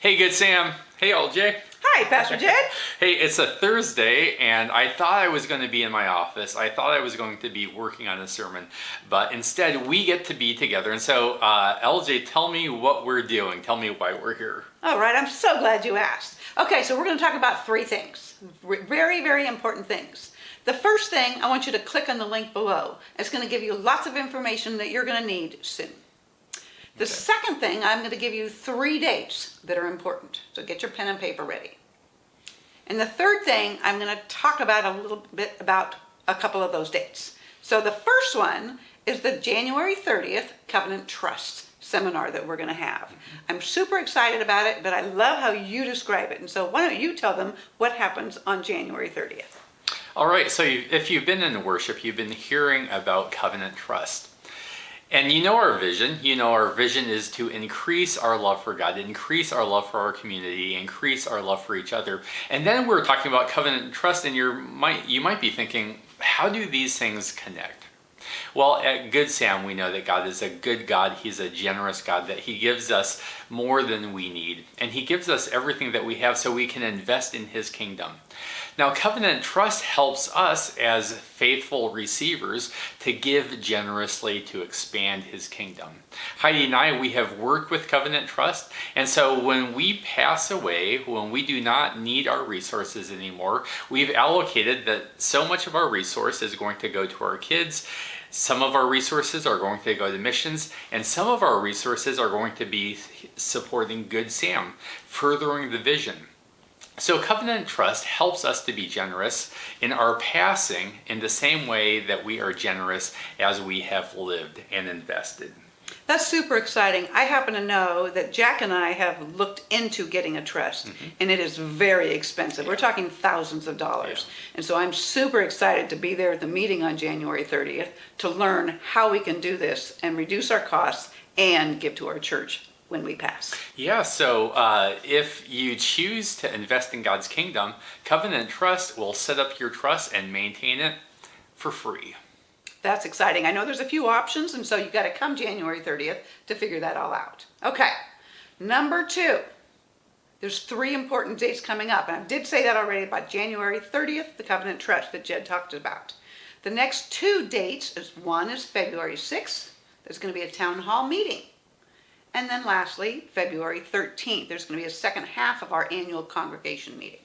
Hey, Good Sam. Hey, LJ. Hi, Pastor Jed. Hey, it's a Thursday, and I thought I was going to be in my office. I thought I was going to be working on a sermon, but instead we get to be together. And so, LJ, tell me what we're doing. Tell me why we're here. All right, I'm so glad you asked. Okay, so we're going to talk about three things. Very, very important things. The first thing, I want you to click on the link below. It's going to give you lots of information that you're going to need soon. The second thing, I'm going to give you 3 dates that are important. So get your pen and paper ready. And the third thing, I'm going to talk about a little bit about a couple of those dates. So the first one is the January 30th Covenant Trust seminar that we're going to have. I'm super excited about it, but I love how you describe it. And so why don't you tell them what happens on January 30th? All right, so if you've been in worship, you've been hearing about Covenant Trust. And you know our vision. You know our vision is to increase our love for God, increase our love for our community, increase our love for each other. And then we're talking about covenant trust, and you might be thinking, how do these things connect? Well, at Good Sam, we know that God is a good God. He's a generous God, that He gives us more than we need. And He gives us everything that we have so we can invest in His kingdom. Now, Covenant Trust helps us as faithful receivers to give generously to expand His kingdom. Heidi and I, we have worked with Covenant Trust, and so when we pass away, when we do not need our resources anymore, we've allocated that so much of our resource is going to go to our kids. Some of our resources are going to go to missions, and some of our resources are going to be supporting Good Sam, furthering the vision. So Covenant Trust helps us to be generous in our passing in the same way that we are generous as we have lived and invested. That's super exciting. I happen to know that Jack and I have looked into getting a trust, and it is very expensive. We're talking thousands of dollars. And so I'm super excited to be there at the meeting on January 30th to learn how we can do this and reduce our costs and give to our church when we pass. Yeah, so if you choose to invest in God's kingdom, Covenant Trust will set up your trust and maintain it for free. That's exciting. I know there's a few options, and so you've got to come January 30th to figure that all out. Okay, number 2. There's 3 important dates coming up, and I did say that already about January 30th, the Covenant Trust that Jed talked about. The next 2 dates, one is February 6th. There's going to be a town hall meeting. And then lastly, February 13th, there's going to be a second half of our annual congregation meeting.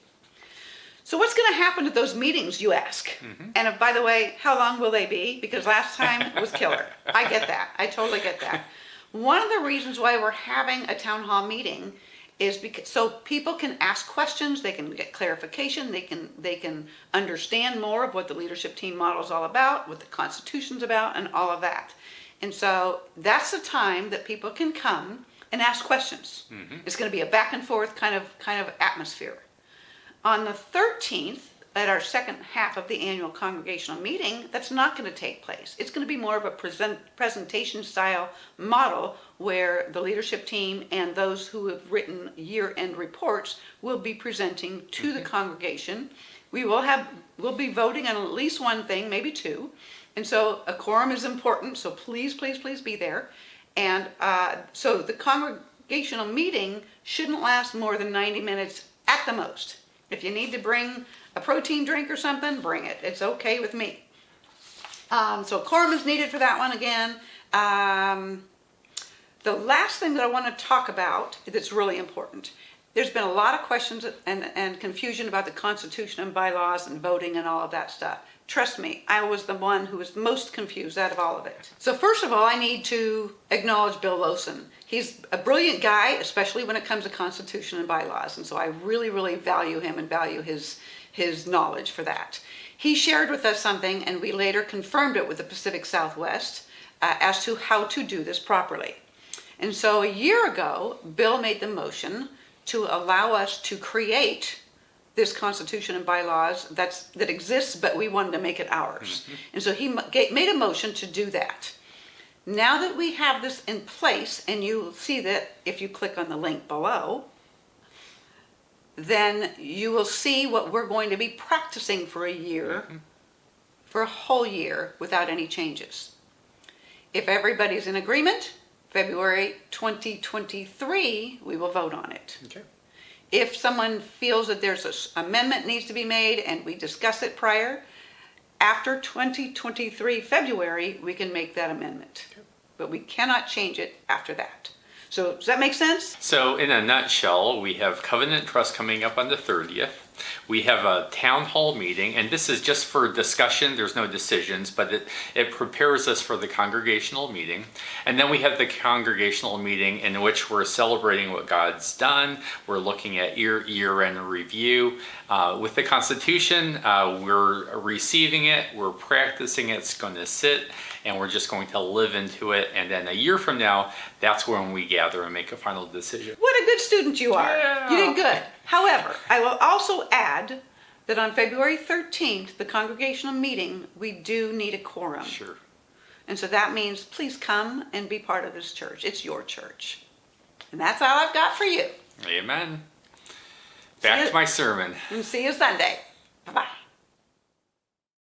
So what's going to happen at those meetings, you ask? And by the way, how long will they be? Because last time was killer. I get that. I totally get that. One of the reasons why we're having a town hall meeting is because so people can ask questions, they can get clarification, they can understand more of what the leadership team model is all about, what the Constitution's about, and all of that. And so that's the time that people can come and ask questions. It's going to be a back and forth kind of atmosphere. On the 13th, at our second half of the annual congregational meeting, that's not going to take place. It's going to be more of a presentation style model where the leadership team and those who have written year-end reports will be presenting to the congregation. We'll be voting on at least one thing, maybe 2. And so a quorum is important, so please, please, please be there. And so the congregational meeting shouldn't last more than 90 minutes at the most. If you need to bring a protein drink or something, bring it. It's okay with me. So quorum is needed for that one again. The last thing that I want to talk about that's really important. There's been a lot of questions and confusion about the Constitution and bylaws and voting and all of that stuff. Trust me, I was the one who was most confused out of all of it. So first of all, I need to acknowledge Bill Lowson. He's a brilliant guy, especially when it comes to Constitution and bylaws. And so I really, really value him and value his knowledge for that. He shared with us something, and we later confirmed it with the Pacific Southwest as to how to do this properly. And so a year ago, Bill made the motion to allow us to create this Constitution and bylaws that exists, but we wanted to make it ours. And so he made a motion to do that. Now that we have this in place, and you'll see that if you click on the link below, then you will see what we're going to be practicing for a year, for a whole year, without any changes. If everybody's in agreement, February 2023, we will vote on it. Okay. If someone feels that there's an amendment needs to be made and we discuss it prior, after 2023 February, we can make that amendment. Okay. But we cannot change it after that. So does that make sense? So in a nutshell, we have Covenant Trust coming up on the 30th. We have a town hall meeting, and this is just for discussion. There's no decisions, but it prepares us for the congregational meeting. And then we have the congregational meeting in which we're celebrating what God's done. We're looking at year-end review. With the Constitution, we're receiving it, we're practicing it, it's going to sit, and we're just going to live into it. And then a year from now, that's when we gather and make a final decision. What a good student you are. Yeah. You did good. However, I will also add that on February 13th, the congregational meeting, we do need a quorum. Sure. And so that means please come and be part of this church. It's your church. And that's all I've got for you. Amen. Back to my sermon. And see you Sunday. Bye-bye.